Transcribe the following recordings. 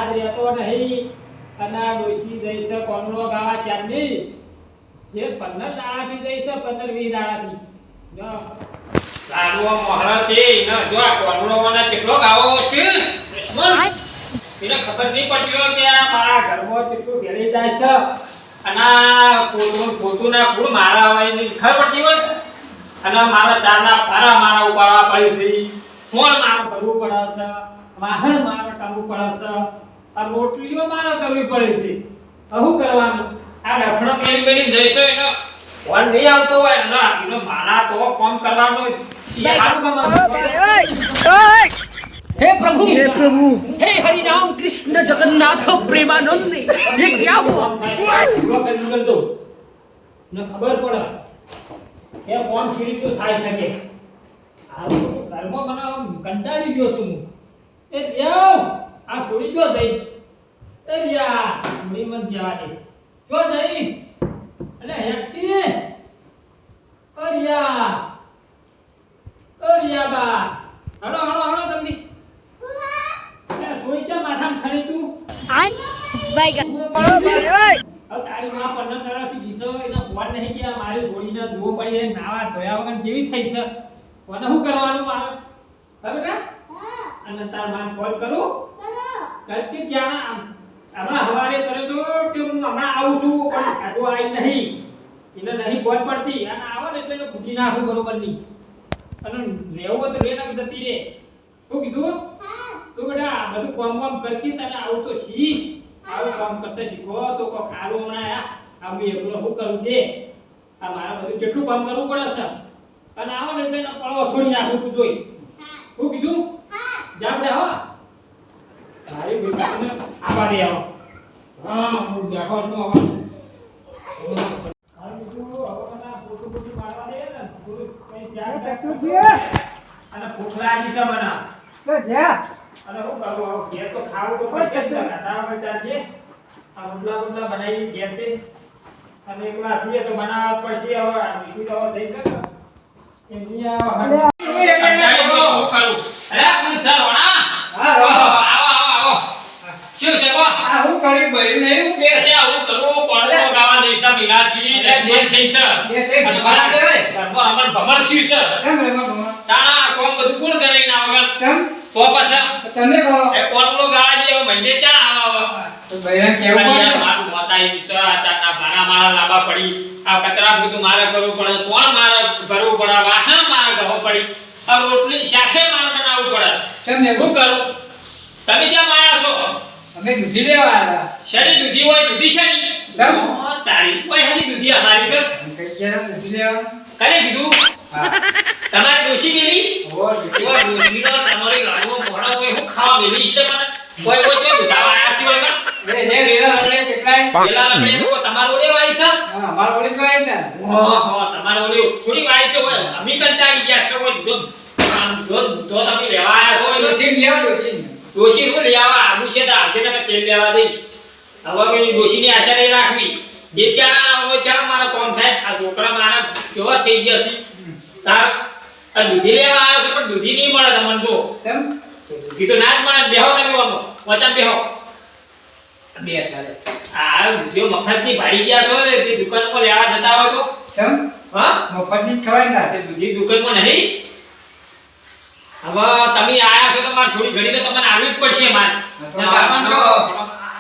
યાદ રહેતો નહીં અને ડોશી જઈશ કોનરો ગાવા ચાંદી જે 15 દાડાથી જઈશ 15-20 દાડાથી જો લાડવો મોહરાથી ન જો આ કોનરો મને કેટલો ગાવો છે દુશ્મન એને ખબર નહીં પડતી કે આ મારા ઘરમાં કેટલું ભેળી જાય છે અને પોતું ના ફૂલ મારા હોય ની ખબર પડતી હોય અને મારા ચારના પારા મારા ઉપાડવા પડી છે ફોન મારો કરવું પડે છે વાહન મારો કરવું પડે છે આ રોટલીઓ મારો કરવી પડે છે શું કરવાનું આ ડફણો મેલી જઈશો એનો ફોન નહીં આવતો હોય એનો મારા તો કામ કરવાનું हे प्रभु हे हरि राम कृष्ण जगन्नाथ प्रेमानंद ये क्या हुआ न खबर पड़े ये कौन सीरी तो થાય શકે આ ઘરમાં મને કંટાળી ગયો છું એ જાવ આ છોડી જો જઈ એ યા મી મન જવા દે જો જઈ અને હેટી અરિયા બા હળો તમને સોઈ ચા માથામાં ખડી તું બાય હવે તારી માં પન્ના તરફથી દીસો એના ફોન નહીં ગયા મારે છોડીને જોવો પડી એ નાવા ધોયા વગર જેવી થઈ છે કોને શું કરવાનું મારે ખબર કે અને તાર માં કોલ કરું કરતી જાણા હમણાં હવારે કરે તો કે હું હમણાં આવું છું પણ આજો આવી નહીં એને નહીં બોલ પડતી અને આવો ને એટલે ફૂટી નાખું બરોબર નહીં અને લેવું તો રે ના જતી રે શું કીધું તું બેટા બધું કામ કરતી તને આવું તો શીશ આવું કામ કરતા શીખો તો કો ખારું હમણાં આ હું એકલો શું કરું દે આ મારા બધું કેટલું કામ કરવું પડે છે અને આવો ને એટલે પડવો છોડી નાખું તું જોઈ શું કીધું જા બેટા હો તારી બેટાને આવા દે આવો હા હું બેઠો છું હવે અને ફૂફરાની છે બના तो जा અને હું કરું ઘેર તો ખાવું તો પડશે જ ને ખાવા પડતા છે આ મુંડલા બનાવી ઘેર તે અને એક ગ્લાસ લે તો બનાવવા પડશે હવે બીજું તો થઈ જશે એની આ હું કરું અરે કોણ સર વણા હા આવો શું છે કો આ હું કરી બઈ નહીં હું કે અરે આવું કરું કોણો ગાવા જઈસા મીનાજી દર્શન થઈ છે અને મારા ઘરમાં અમર ભમર છું છે કેમ રે માં તાણા કોમ બધું કોણ કરે ના વગર ચમ તો પાછા તમે કહો એ કોણો ગાવા જે મહિને ચા આવા તો બૈરા કેવું યાર મારું મોતાઈ છે આ ચાટના ભારા મારા લાંબા પડી આ કચરા ભૂતું મારે કરવું પડે સોણ મારે ભરવું પડે વાહણ મારે ગહો પડી આ રોટલી શાખે મારે બનાવવું પડે કેમ ને હું કરું તમે ક્યાં માયા છો અમે દૂધી લેવા આવ્યા શરી દૂધી હોય દૂધી શરી કેમ તારી કોઈ હની દૂધી અમારી કર કઈ ગયા દૂધી લેવા કરે કીધું હા તમારે ડોશી મેલી ઓ દૂધી ઓ ડોશીનો તમારી લાડવો મોડા હોય હું ખાવા મેલી છે મને કોઈ કોઈ જો દૂધા આયા છે વગર રે રે વેલા હશે કેટલાય પેલા આપણે તો તમારો ઓલે વાઈ છે હા અમાર ઓલી તો આવી ને ઓહો તમારો ઓલે થોડી વાઈ છે હોય અમી કંટાળી ગયા છે હોય દૂધ તમે લેવા આયા છો ડોસી લેવા ડોસી ડોશી નું લેવા આબુ છે તો આવશે ને તેલ લેવા દઈ હવે મેં ડોશીની આશા નહીં રાખવી બે ચાર મારા કોમ થાય આ છોકરા મારા કેવા થઈ ગયા છે તાર આ દૂધી લેવા આવ્યો છે પણ દૂધી નહીં મળે તમને જો કેમ દૂધી તો ના જ મળે બેહો તમે આવો વચન બેહો બે ચાલે આ જો મફતની ભાડી ગયા છો તે દુકાનમાં લેવા જતા હોય તો કેમ હા મફતની ખવાય ના તે દૂધી દુકાનમાં નહીં હવે તમે આયા છો તો મારે થોડી ઘડી તો તમને આવવી જ પડશે મારે તો આપણ જો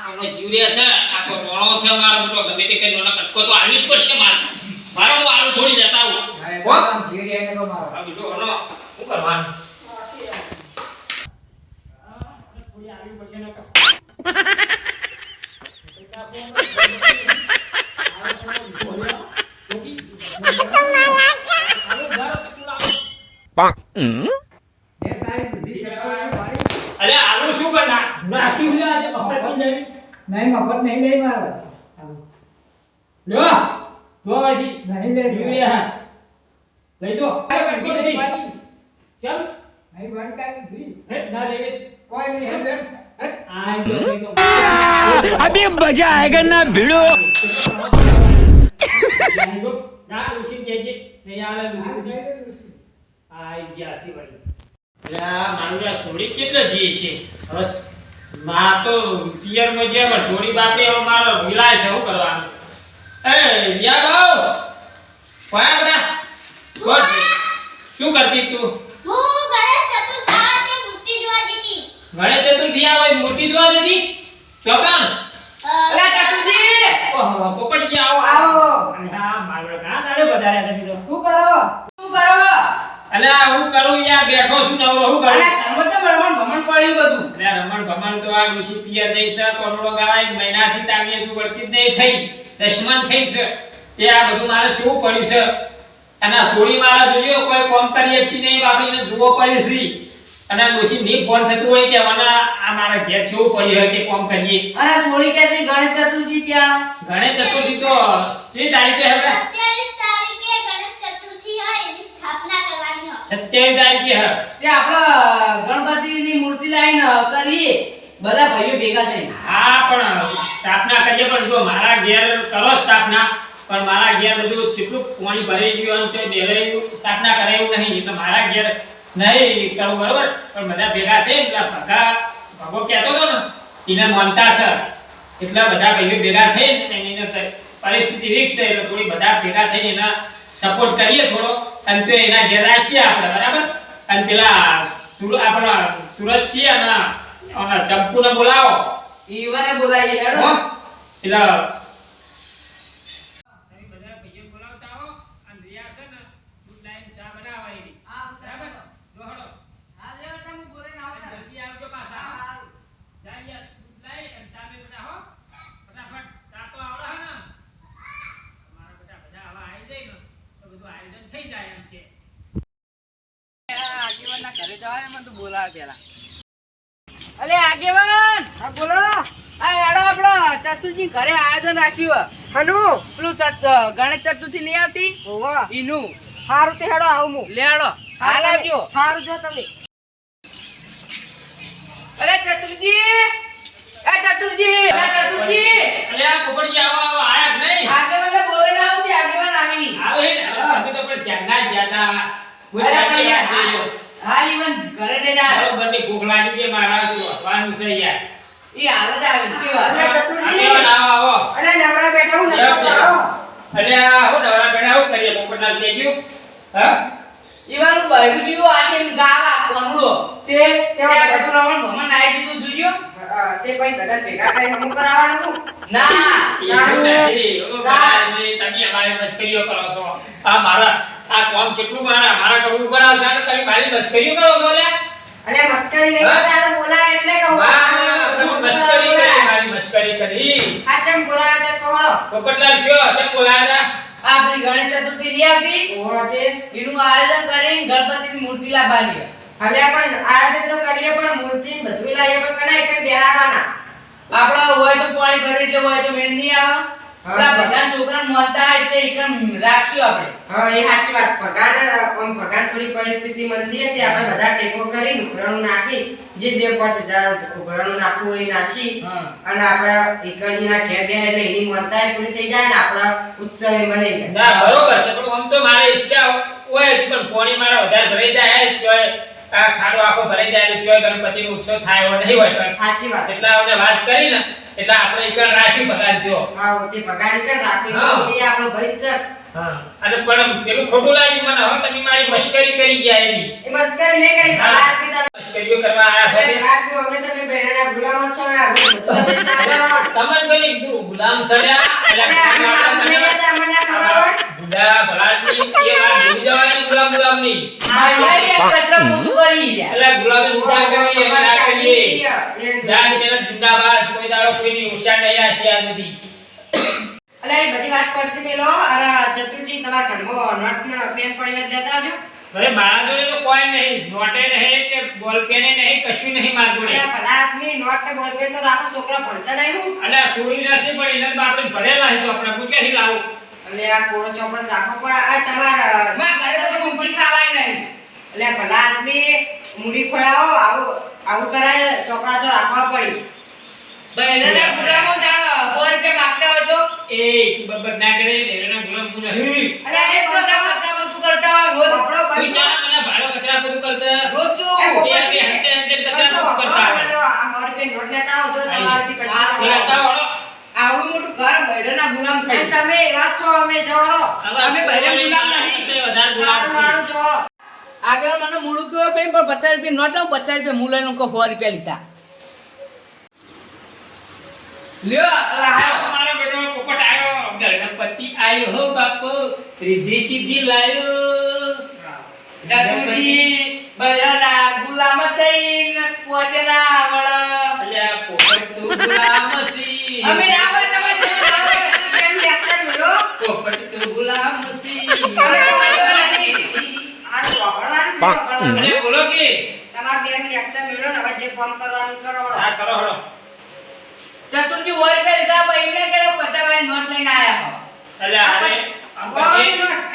આપણે જીવરે છે આ તો મોણો છે મારો બેટો ગમે તે કરીને કટકો તો આવવી જ પડશે મારે હું આલું થોડી જતા આવું હો જીરી આઈને કો મારો આ બીજો હનો શું કરવાનું થોડી આવવી પડશે ને બે તારી દૂધી લેવા ભાઈ અરે આલુ શું કર નાખી લે આજે મફત થઈ જાય નહીં મફત નહીં લઈ મારો લો જો વાજી નહીં લઈ યુરિયા લઈ જો અરે કટકો દે ચાલ નહીં બંધ કરી દૂધી હેટ ના લેવે કોઈ નહીં હે બેન હેટ આ જો છે તો अभी मजा आएगा ना भिड़ो ના ઉસી કેજે નહીં આલે દૂધ આઈ ગયા સી વળી યા મારું આ સોડી કેટલા જી છે બસ ના તો પિયરમાં જે સોરી બાપડી હવે મારો વિલાય છે શું કરવાનું એ યા બાઉ કોયા બડા બોલ શું કરતી તું હું ગણેશ ચતુર્થી આવે મૂર્તિ જોવા જતી ગણેશ ચતુર્થી આવે મૂર્તિ જોવા જતી ચોકાણ અલા ચતુરજી ઓહો પોપટજી આવો આવો અને હા મારો ઘણા દાડે વધાર્યા તમે તો શું કરો અલ્યા હું કરું યાર બેઠો છું નવરો હું કરું અલા ઘરમાં તો રમણ ભમણ પડ્યું બધું અલ્યા રમણ ભમણ તો આ ઋષિ પિયર જઈ છે કોનડો ગાવાય મહિનાથી તામી તું વળતી જ નહીં થઈ દશમન થઈ છે તે આ બધું મારે જોવું પડ્યું છે અને આ સોળી મારા જોજો કોઈ કોમ કરી શકતી નહીં બાપીને જોવો પડે છે અને ડોશી ની ફોન થતું હોય કે આના આ મારા ઘેર જોવું પડ્યું હોય કે કોમ કરીએ અલા સોળી કે ગણેશ ચતુર્થી ત્યાં ગણેશ ચતુર્થી તો જે તારીખે હવે 27 તારીખે ગણેશ ચતુર્થી હોય એની સ્થાપના કરવાની હોય 27 તારીખે હે તે આપણે ગણપતિની મૂર્તિ લાવીને કરીએ બધા ભાઈઓ ભેગા થઈને હા પણ સ્થાપના કરીએ પણ જો મારા ઘેર કરો સ્થાપના પણ મારા ઘેર બધું કેટલું પાણી ભરાઈ ગયું છે બેરાયું સ્થાપના કરાયું નહીં એટલે મારા ઘેર નહીં કરવું બરોબર પણ બધા ભેગા થઈ પેલા ભગો કહેતો હતો ને એને માનતા છે એટલે બધા ભાઈઓ ભેગા થઈ એની પરિસ્થિતિ વીક છે એટલે થોડી બધા ભેગા થઈને એના સપોર્ટ કરીએ થોડો અને તો એના ઘેર રાખીએ આપણે બરાબર અને પેલા આપણા સુરત છીએ અને ચંપુને બોલાવો ઈવાને બોલાવીએ હેડો હો એટલે તમે બધા ભાઈઓ બોલાવતા આવો અને રિયા છે ને દૂધ લાઈન ચા બનાવાય હા બરાબર દોહડો હા લેવ તમે બોલે ના આવતા જલ્દી આવજો પાછા જાય દૂધ લાઈ અને ચા મે બનાવો ફટાફટ ચા તો આવડે હે ને મારા બધા આવા આવી જાય ને તો બધું આયોજન થઈ જાય એમ કે આગેવાનના ઘરે જવાય મને તો બોલાવે પેલા અલે આગેવાન હા બોલો આ હેડો આપણો ચતુર્થી ઘરે આયોજન રાખ્યું હનુ પેલું ગણેશ ચતુર્થી નહીં આવતી ઓવા ઈનું હારું તે હેડો આવું હું લે હેડો હાલ આવજો હારું જો તમે અરે ચતુર્થી એ ચતુર્થી અલે આ પોપડી આવો આયા જ નહીં આગેવાનને બોલે ના આવતી આગેવાન આવી આવે ને તમે તો પણ ચંગા જ્યાતા કોઈ ચાકી યાદ દેજો હાલ ઈવન ઘરે જઈને આવ્યો બરોબર ની ભૂખ લાગી છે મારા વાવાનું છે યાર ઈ હાલ જ આવી કેવા અલે આવો અલે નવરા બેઠા હું નતો આવો અલે આ હું નવરા બેઠા હું કરીએ પોપટલાલ કે ગયું હા ઈવાનું બહેરું જીવો આ છે ગાવા કોમળો તે બધું રમણ ભમણ નાઈ દીધું જોજો તે કોઈ બધા ભેગા થઈ હમું કરાવવાનું ના ઈશું નથી ઓ ભાઈ તમે અમારી મસ્કરીઓ કરો છો આ મારા આ કોમ કેટલું મારા કરવું કરાવ છે અને તમે મારી મસ્કરીઓ કરો છો લે અરે મસ્કરી નહીં કરતા બોલા એટલે કહું તમે મસ્કરી કરી મારી મસ્કરી કરી આ ચમ બોલાયા તો કહો પોપટલાલ કયો ચમ બોલાયા આપણી ગણેશ ચતુર્થી ની આવતી ઓતે એનું આયોજન કરી ગણપતિની મૂર્તિ લાવવાની હવે પણ આયોજન તો કરીએ પણ મૂર્તિ બધું લાવીએ પણ કણાય કે બેહારવાના આપડા હોય તો પાણી ભરી એટલે હોય તો મેળ નહીં આવે આપડા બધા છોકરા મળતા એટલે એકમ રાખશું આપણે હા એ સાચી વાત પગાર થોડી પરિસ્થિતિ મંદી હતી આપણે બધા ટેકો કરી ઉઘરાણું નાખી જે 2-5 હજાર ઉઘરાણું નાખવું હોય એ નાખી અને આપણા એકણીના ઘેર બે એટલે એની મનતા પૂરી થઈ જાય ને આપણા ઉત્સવ એ બની જાય ના બરોબર છે પણ આમ તો મારી ઈચ્છા હોય પણ પોણી મારા વધારે ભરાઈ જાય ચોય આ ખાડો આખો ભરાઈ જાય એટલે ચોય ગણપતિનો ઉત્સવ થાય એવો નહીં હોય પણ સાચી વાત એટલે આપણે વાત કરી ને એટલે આપણે એકણ રાશિ પગાર થયો હા તે પગાર કર રાખી હા. એ આપણો ભવિષ્ય હા અને પણ પેલું ખોટું લાગ્યું મને હવે તમે મારી મશ્કરી કરી ગયા એની એ મસ્કરી નહીં કરી હા. પગાર પીતા મશ્કરીઓ કરવા આયા છો રાત અમે તમે બહેરાના ગુલામ જ છો ને આ બધું તમે સાંભળો તમને કોઈ કીધું ગુલામ સડ્યા એટલે આપણે મને ખબર હોય ગુલા ભલાજી એ વાત ભૂલી જવાની ગુલામ ની કચરા પૂરું કરી દે એટલે ગુલાબી ઉડા કરીએ એમ ના કરીએ જાન મેં જિંદાબાદ કોઈ દાડો કોઈની હોશિયાર નહીં આશિયાર નથી અલે એ બધી વાત કરતી પેલો અરે ચતુર્થી તમારા ઘરમાં નોટના પેન પડીને લેતા આવજો અરે મારા જોડે તો કોઈ નહીં નોટે નહીં કે બોલ પેને નહીં કશું નહીં મારા જોડે અરે ભલા આદમી નોટ ને બોલ પેન તો રાખો છોકરા ભણતા નહીં હું અને સોરી નથી પણ એને તો આપણે ભરેલા છે ચોપડા હું ક્યાંથી લાવું અલે આ કોરો ચોપડા રાખો પણ આ તમારા માં ઘરે તો ઊંચી ખાવાય નહીં અલે ભલા આદમી મૂડી ખોયાઓ આવું કરાય ચોપડા તો રાખવા પડી બહેરાના ગુલામો જાણો 100 રૂપિયા માંગતા હોય તો એ તું બબર ના કરે એના ગુલામ ગુના હી અરે એ છોટા કચરા બધું કરતા હોય રોજ કપડો તું ચાલ મને ભાડો કચરા બધું કરતા રોજ જો એ એ હંતે હંતે કચરા બધું કરતા આવે. રૂપિયા નોટ લેતા આવો જો તમારાથી કશું હા, ના લેતા થાય. વળો. આવડું મોટું ઘર બૈરાના ગુલામ થઈ અને તમે એવા જ છો અમે જવાળો અમે બૈરા ગુલામ નહીં. તે વધારે ગુલામ મારું છે. મારું જવાળો આગળ મને મૂળું કેવો ભાઈ પણ 50 રૂપિયા નોટ લાવ 50 રૂપિયા મૂળ લઈને કહો 100 રૂપિયા લીધા લ્યો લાયો મારો બેટો પોપટ આયો, ગણપતિ આયો હો બાપો, રીધી સીધી લાયો. જાદુજી બૈરાના ગુલામ થઈને પોસેના આવળ અલ્યા પોપટ તું ગુલામ છી. અમે ના હોય તમે જે ના હોય એમ લેક્ચર મેલો પોપટ તું ગુલામ છી. આ વગળવાનું અરે બોલો કે તમાર બેન લેક્ચર મેલો ને હવે જે કામ કરવાનું કરો વળો. હા કરો હળો. ચતુરજી 100 રૂપિયા લીધા પણ એમને કે 50 વાળી નોટ લઈને આયા હો અલ્યા અરે આમ વાહ, કહે,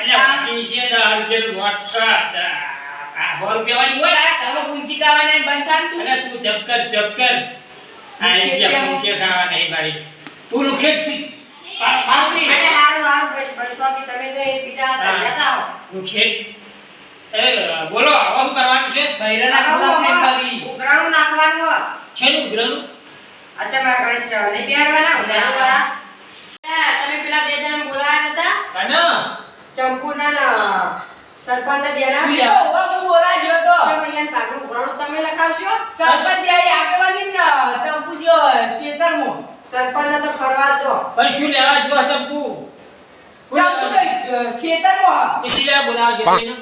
અલ્યા પીસે 10 રૂપિયાનું નોટ છે. આ 100 રૂપિયા વાળી હોય. તારા ઘરમાં પૂંચી ખાવાને બંધ થાન તું અરે તું જપ કર. આ મુખે જે કેમ? પૂંછે ખાવા નહીં મારી. તું રૂખેટ સી. અને હારું હારું બસ બનતો કે તમે જો એ બીજા હતા લેતા આવો. રૂખેટ. એ બોલો હવે શું કરવાનું છે? બૈરાના ગુલામ નહીં ખાવી ઉઘરાણું નાખવાનું હો. છેનું ઉઘરાણું? અચ્છા મારા ગણેશ ચાવ નહીં બિહારવાના ઉઘરાણું વાળા. તમે પેલા બે જણા બોલાયા નતા કાના? ચંપુના ના સરપંચ બેના શું તો ઉભા બહુ બોલા જ્યો તો ચમૈયાન પાકનું ઉઘરાણું તમે લખાવશો. સરપંચ આઈ આગેવાની ને ચંપુજો શેતરમો સરપંચને તો ફરવા દો. પણ શું લેવા જો ચંપુ? ચંપુ તો ખેતરમો કેટલી બોલાવા જતો એને?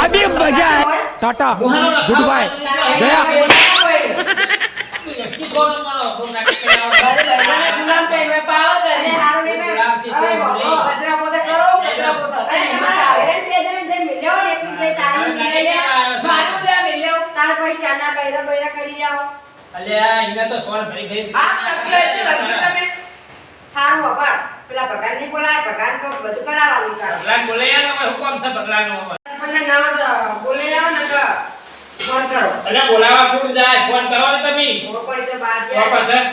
अभी मजा है टाटा ગુહાનો गुड बाय गया નક્કી સોનો મારો બહુ નાટક કરાવો. અરે બૈરાના ગુલામ થઈ મેં પાવ અને કરી હારું નહીં ને. ગુલામ છે, અરે કોઈ બાબા. નહીં. કચરા પોતે કરો કચરા પોતે અરે તમારા ઘરે બે જણા જે મિલ્યા હોય ને એટલી જઈ તાળી મિલાઈ લે. સાદું લે મિલ્યો તાર પછી ચાના બૈરા બૈરા કરી જાઓ. અલ્યા એને તો સોળ ભરી ગઈ. આ નક્કી એટલે લખ્યું તમે હારું વાપર. પેલા ભગવાન ની બોલાય ભગવાન તો બધું કરાવવાનું ચાલો. ભગલાન બોલે યાર હવે હું કામ છે ભગલાનો હવે? સરપંચને નામ જ બોલે આવો ને તો ફોન કરો. અલ્યા બોલાવા કોણ જાય? ફોન કરો ને તમે. બપોરે તો બહાર તો જાય. પછી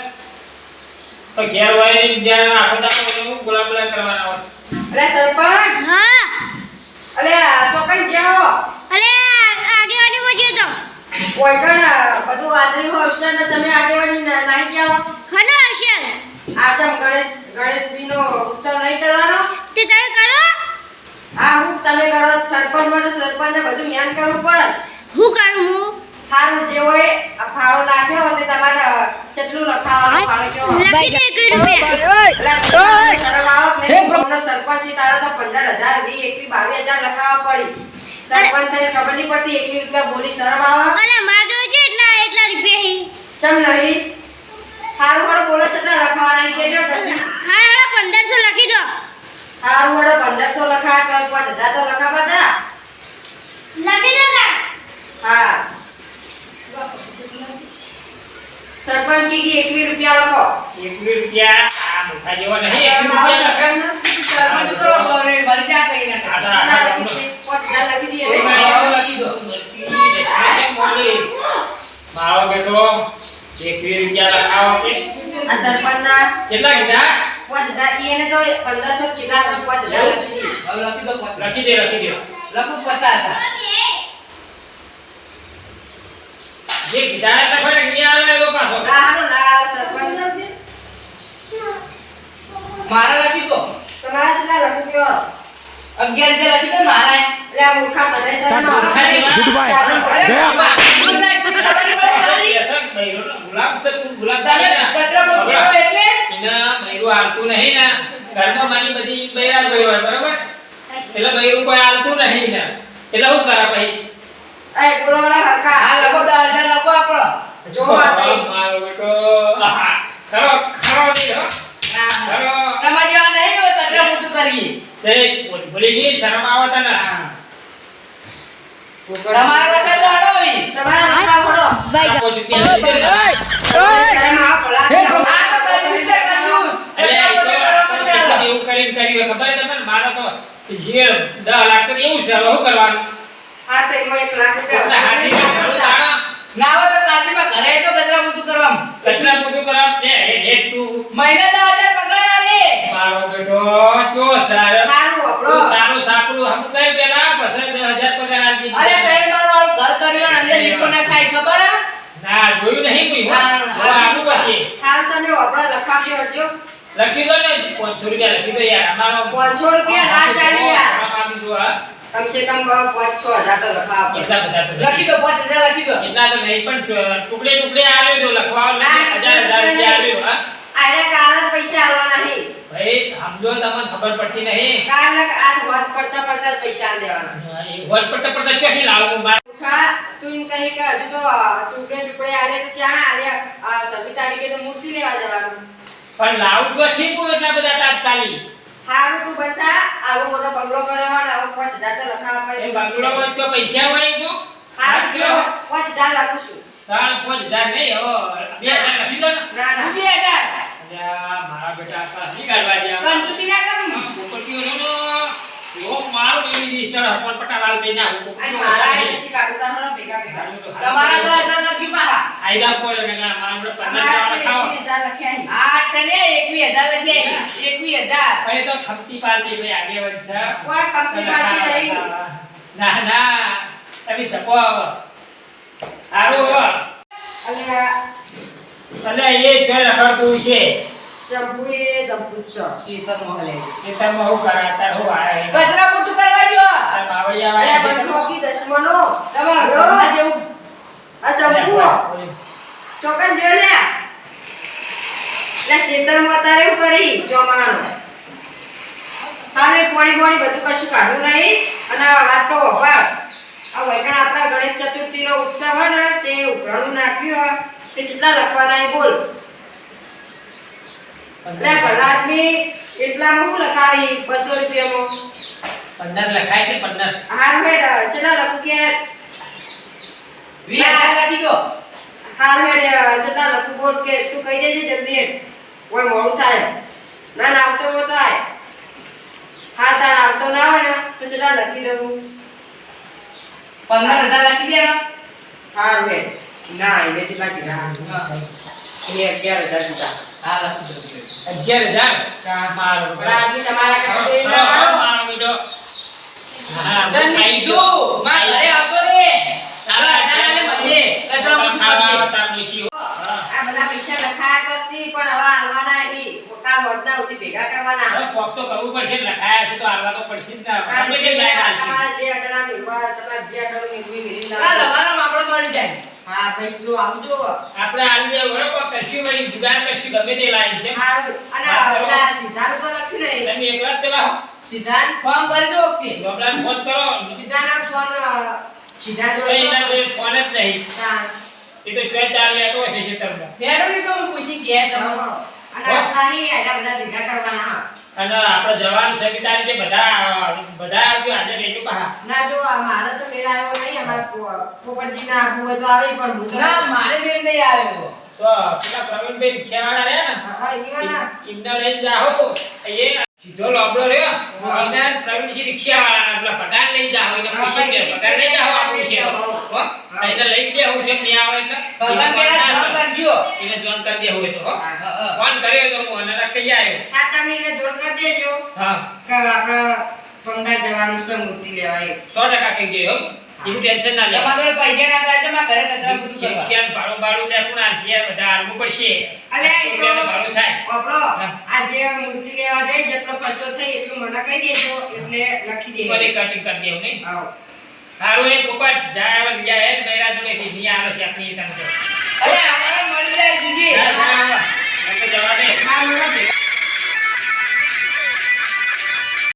તો ઘેર હોય ને જ્યાં આખો દાડો હું બોલા કરવાના હોય. અલે સરપંચ હા અલે આ તો કઈ જાઓ. અરે આગેવાની માં ગયો તો કોઈ કણ બધું આદરી હોય અવસર ને તમે આગેવાની નાઈ જાઓ. ખનો આવશે આચમ ગણેશજી નો ઉત્સવ નહીં કરવાનો. તે તમે કરો આ હું તમે કરો સરપંચ માં તો સરપંચ ને બધું ધ્યાન કરવું પડે. હું કરું હું હારું જે હોય આ ફાળો નાખ્યો હોય તે તમારે કેટલું લખાવાનું ફાળો કેવો હોય. લખી દે 1 રૂપિયા એટલે તમને શરમ આવે કે નહીં? ગામનો સરપંચ છે તારે તો 15,000 20 21 22,000 લખાવવા પડી. સરપંચ થઈ ખબર નહીં પડતી 21 રૂપિયા બોલી શરમ આવે. અને માર જો છે એટલા રૂપિયા હી ચમ નહીં હારું વડો બોલો તો લખાવાના ઈ કેજો જલ્દી. હા હવે 1500 લખી દો હારું વડો 1500 લખાય તો 5000 તો લખાવા તા. લખી દો કા હા સરપંચ કી 21 રૂપિયા લખો. 21 રૂપિયા આ મુઠા જેવા નહીં. શરમ 21 આવે રૂપિયા. સરપંચ? સરપંચ કરો બરે મરજા કઈ ના કરે. ના લખી દે. 5000 લખી દઈએ. હવે લખી દો મારો બેટો 21 રૂપિયા લખાવો કે આ સરપંચના કેટલા કીધા? 5000 એને તો 1500 કીધા પણ 5000 લખી દઈએ. હવે લખી દો 50 લખી દે લખું 50 જે કીધા એટલે ફરે ગયા આવે તો પાછો. ના હારું ના આવે સરપંચ. મારા લખી દો તમારા કેટલા લખું કયો? 11 રૂપિયા લખી દો મારા એટલે આ મૂર્ખા તને શરમ આવે? गुड बाय गया ગુલાબ છે તું ગુલાબ તમે કચરા પોતું કરો એટલે એના બૈરું હાલતું નહીં ને ઘરમાં મારી બધી બૈરા જોઈ હોય બરાબર એટલે બૈરું કોઈ હાલતું નહીં ને એટલે હું કરા પછી એ બોલો ઓલા હરકા. આ લખો 10000 લખો આપણો જો આ તો મારો બેટો આહા, ખરો ખરો નહીં હો. ખરો તમારી આ નહીં હોય કચરા પોતું કરીએ તે ભૂલી ગઈ શરમ આવે તને તમારા લખે તો હડોવી તમારા લખા વડો. ભાઈ આપો રૂપિયા લીધે ને. તમને શરમ આવે ભલા કે આવું. આ તો કંજૂસ છે કંજૂસ એટલે કચરા પોતું કરવામાં ચાલો એવું કરીને કર્યું ખબર છે તમને મારે તો જે 10 લાખ તો એવું છે હવે શું કરવાનું હા તો એમાં 1 લાખ એટલે હાથી રૂપિયા દાણા ના હોય તો કાશીમાં ઘરે તો કચરા પોતું કરવામાં કચરા પોતું કરા હેડ તું મહિને 10000 પગાર આલે મારો બેટો ચો સાર હારું આપણો. તારું સાપડું હમ કઈ પેલા પછી 10,000 પગાર આલી અરે દીધી. તૈણ માર વાળું ઘર કર્યું અને અંદર લીપો ના ખાઈ ખબર હે? ના જોયું નહીં લખી દો ને 500 રૂપિયા લખી દો યાર અમારો 500 રૂપિયા ના ચાલે યાર. આપી દો હા કમ સે કમ 5-6 હજાર તો લખા આપણે. એટલા બધા તો લખી દો 5000 લખી દો એટલા તો નહીં પણ ટુકડે ટુકડે આવ્યો તો લખવા હજાર રૂપિયા આવ્યો હા આયરા કારણ પૈસા આલવા નહીં. ભાઈ સમજો તમને ખબર પડતી નહીં કારણ આજ વાત પડતા પડતા જ પૈસા દેવાના. વોટ પડતા પડતા ક્યાંથી લાવું મારે ઉઠા તું એમ કહી કે હજુ તો ટુકડે ટુકડે આલે તો ચાણા આલ્યા. આ 26 તારીખે તો મૂર્તિ લેવા જવાનું. પણ લાવું તો ઠીક એટલા બધા તાત્કાલિક હારું તું બતા આવો મોટો બંગલો કર્યો અને આવો 5000 તો લખાવા એ પડે. બંગલોમાં તો પૈસા હોય તો હારું જો 5000 લખું છું. 5000 નહીં હો 2000 લખી દો ને ના ના 2000 અલ્યા, મારા બેટા આ નહીં કાઢવા દે આ. કંજૂસી ના કરું પોપટીઓનો તો એવો મારો દેવી ચડ હરપણ પટાવાળ કઈ ના હું અને મારા એ સી કાઢું તારો ભેગા ભેગા. તમારા 10000 લખી પાહા આયદા પડ્યો ને કે મારા બેટા 50 અમારા ખાઓ 21000 લખ્યા. આ તને 21000 લખી 21000 પણ એ તો ખપતી પાલતી ભાઈ આગેવાન છે કોઈ કંપની પાર્ટી નહીં. ના ના તમે જપો આવો હારું હો અલ્યા એટલે એ જોઈ રખડતું છે ચંપુ એ ચંપુ છો. શીતળ મહલે ખેતરમાં હું કરાતા હું આયા કચરા પોતું કરવા જો આ બાવળિયા અલ્યા વાળા બંધો કી દશમનો. તમાર ઘરના જેવું આ ચંપુ ચોકન જો લે. લે શેતરમાં તારે હું કરી ચોમાનો. તારે પાણી પાણી બધું કશું કાઢવું નહીં. અને આ વાત તો વાપર. આ વૈકણ આપણા ગણેશ ચતુર્થીનો ઉત્સવ હોય ને તે ઉઘરાણું નાખ્યું તે કેટલા લખવાના એ બોલ. લે ભલા આદમી એટલામાં હું લખાવી 200 રૂપિયામાં. 15 લખાય કે 50 હાર મેડ ચલા લખું કે 20000 લખી દો હાર મેડ ચલા લખું બોલ કે તું કહી દેજે જલ્દી કોઈ મોડું થાય. ના ના આવતો હો તો આય. હા તાર આવતો ના હોય ને તો ચલા લખી દઉં. 15000 લખી દે ને હાર મેડ ના એને ચલા કીધા એ 11000 કીધા. હા લખી દો 11000 મારો પણ આદમી તમારા કરતા તો એ ના હારો. મારો બેટો હા તને કીધું માં ઘરે આવતો રે તારા મહિને કચરા પોતું ખાવા કરજે તાર ડોશી આ બધા પૈસા લખાયા તો સી પણ હવે હાલવાના નહીં. પોતા વડના સુધી ભેગા કરવાના. હવે કોક તો કરવું પડશે ને લખાયા છે તો હાલવા તો પડશે જ ને કારણ તમે કે કેમ લાઈન હાલશી? તમારા જે અટણા મિલવા તમારા જે અટણું મિલવી મિલી આ ના. તમારા માપડો મળી જાય હા ભાઈ જો આવજો. આપણે આલજે વડો કોક કશું વળી જુગાર કશું ગમે તે લાઈન છે હારું. અને આપણા સિદ્ધાંત તો લખ્યું નહીં. તમે એકલા જ ચલાવો સિદ્ધાંત ફોન કરી દો કે ગોબરાને ફોન કરો સિદ્ધાંતનો ફોન સિદ્ધાંત તો એના જોડે જોડે ફોન જ નહીં હા. એ તો ક્યાં ચાર લેતો હશે ખેતરમાં ફેરો ની તો હું પૂછી કે તમે અને આપણા નહીં આયડા બધા ભેગા કરવાના. અને આપણે જવાનું છે બી તારીખે બધા આવજો આજે લેજો પાહા ના જો આ મારે તો મેળ આવ્યો નહીં. અમારા પોપટજીના આબુ હોય તો આવે પણ હું તો ના મારે મેળ નહીં આવ્યો તો પેલા પ્રવીણભાઈ રિક્ષાવાળા રહ્યા ને હા ઈવાના એમને લઈને જાઓ એ સીધો લોબડો રહ્યો એના પ્રવીણજી રિક્ષાવાળાના પેલા પગાર લઈ જાઓ એને પૂછી કે પગાર લઈ જાઓ આપણું છે હો એને લઈ ગયા હું છે નહીં આવે એટલે ભગવાન પેલા ફોન કરજો એને જોન કરી દે હોય તો હો હા ફોન કર્યો તો હું અને કહી આવ્યો હા તમે એને જોડ કરી દેજો હા કે આપણે પંદર જવાનું છે મૂર્તિ લેવાય. 100% કહી ગયો હો એનું ટેન્શન ના લે તમારા પૈસા ના થાય તો માં ઘરે કચરા પોતું કરવા રિક્ષાનું ભાડું ભાડું ત્યાં કોણ આલશે બધા આલવું પડશે અલ્યા એ તો રૂપિયાનું ભાડું થાય આપણો હા. આ જે મૂર્તિ લેવા જાય જેટલો ખર્ચો થાય એટલું મને કહી દેજો એટલે લખી બધે દે. કટિંગ કરી દેવું નહીં આવો સારું એ પોપટ